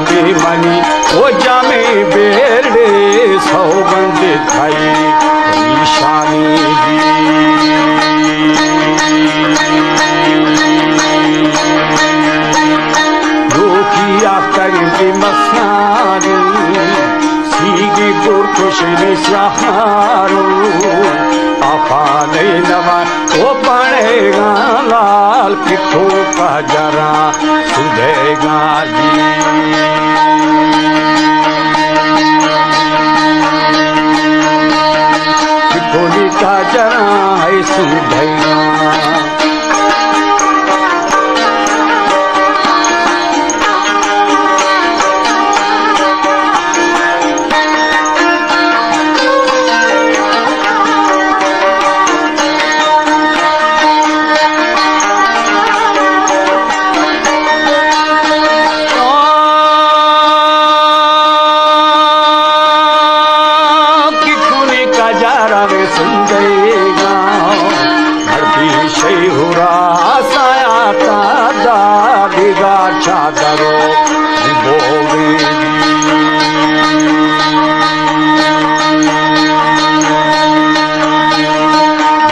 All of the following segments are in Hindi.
स्वामी मनी ओ जामे बेड़े सौगंध थाई ईशानी लोकिया करी मस्यानी सीगी गुरकुशनी सहारो अफाने नवा ओ पड़ेगा लाल किठो का जरा सुधेगा जी किठोली का जरा है सुधेगा चादरो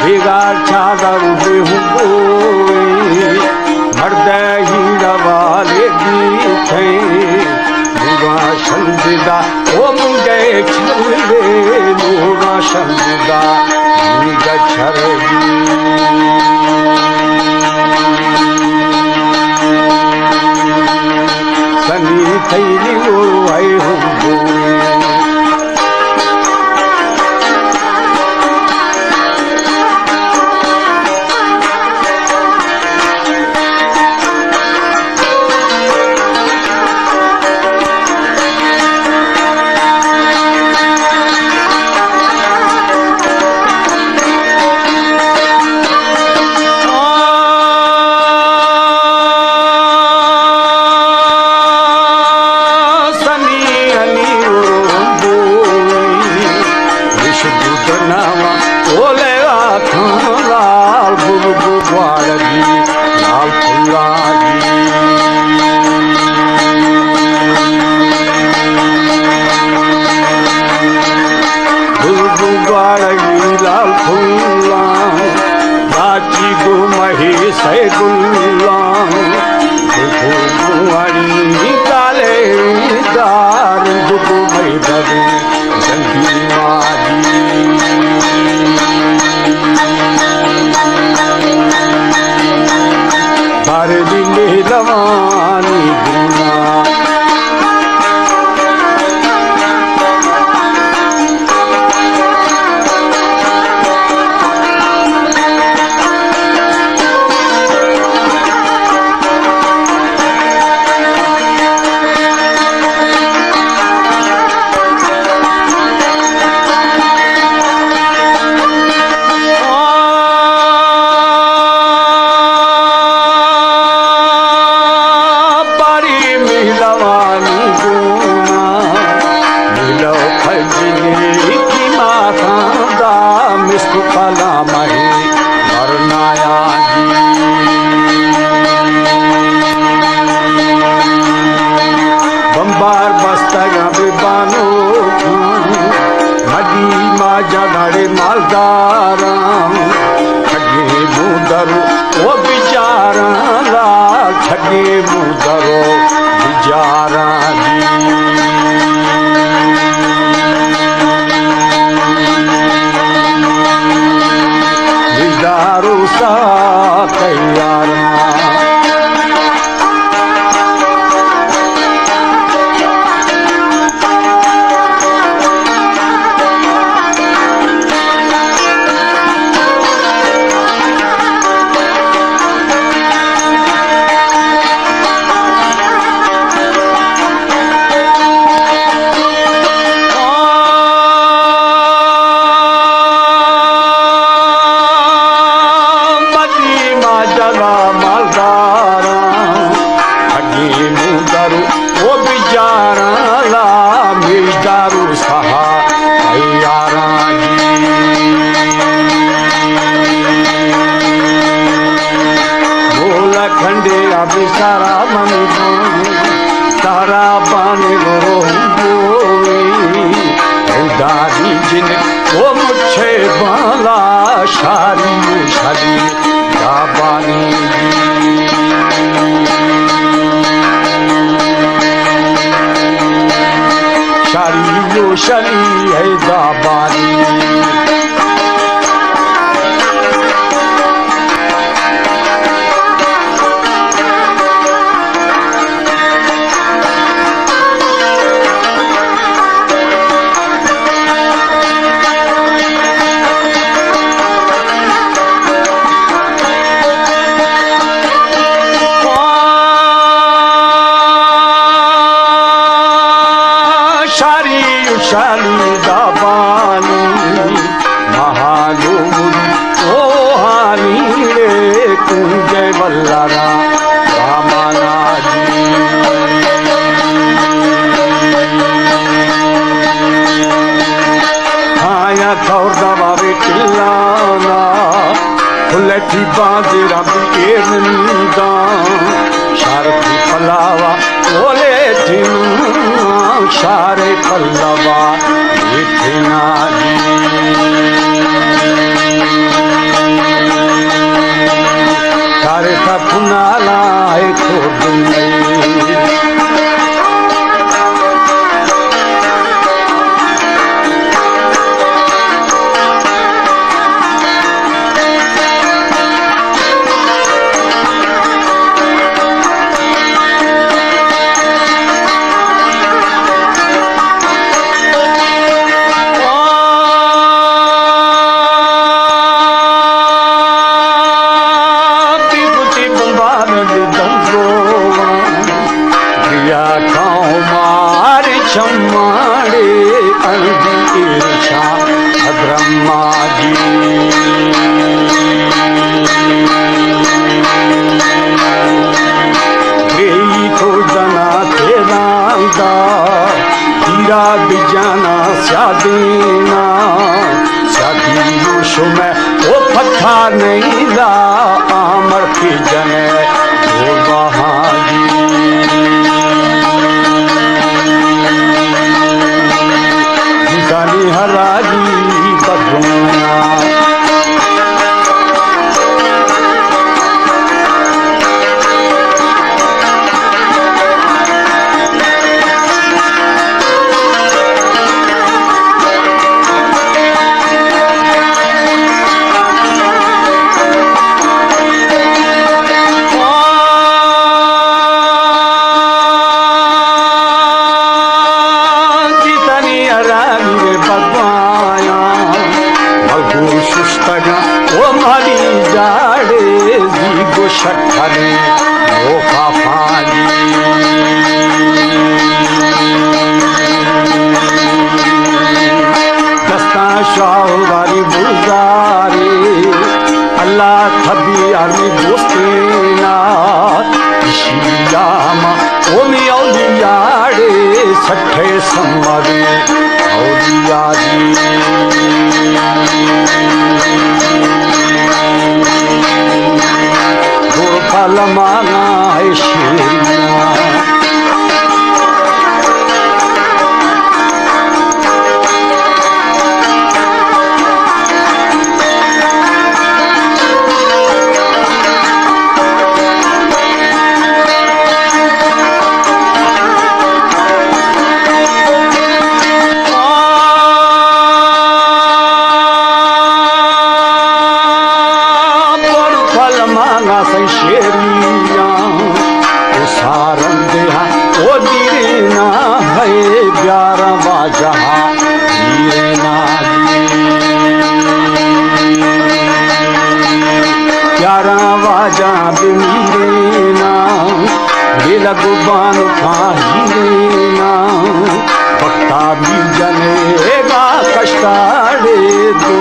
बिगाड़ चादर मर्द ही रवाले थे लूगा शंदिदा ओ मुंगे छले लूगा शंदिदा मुंगा सनी थैली वो आई हूँ लाल फुल्ला राची गो महेश गुल्ला काले दार दुगो मई दबे बार दिन रवानी गुना बम्बार बस्ता बानो नदी मा जगाड़े मालदारा छगे मुदरो ओ बिचारा लाल छगे मुदरो बिचारा दारू सा तैयार सारा बाने गोवी दादी जिन वो मुझे बाला शारी शादी दाबानी शारी यो शली है दाबानी शाली दाबानी महालूरी ओ हानी रे कुंजय बल्लारा रामाना जी हाया खौर दबावे किल्लाना फुलठी बांधे रबी एरंदा शारदी फलावा ओले शारे पल्लवा इतना सारे सपना लाए छोड़ चम्माड़े अंधी ईर्षा ब्रह्मा जी गई तो जना तेरा हीरा बिजाना स्यादीना स्यादी में वो पत्था नहीं ला आमर की जने वो बहाजी हराजी बधुना शक्खरे वो काफानी दस्ता शाह वाली बुजारी अल्लाह थबी आली दोस्तेना शियामा ओमी औलियाड़े सठे सम्मरे औलिया फलमाना है शेरिया शेरिया सारन देहा ओ दीना है 11वां जहां दीना 11वां जहां बीरेना लगुबान खाहीना पक्का भी जनेगा कष्टाड़े दो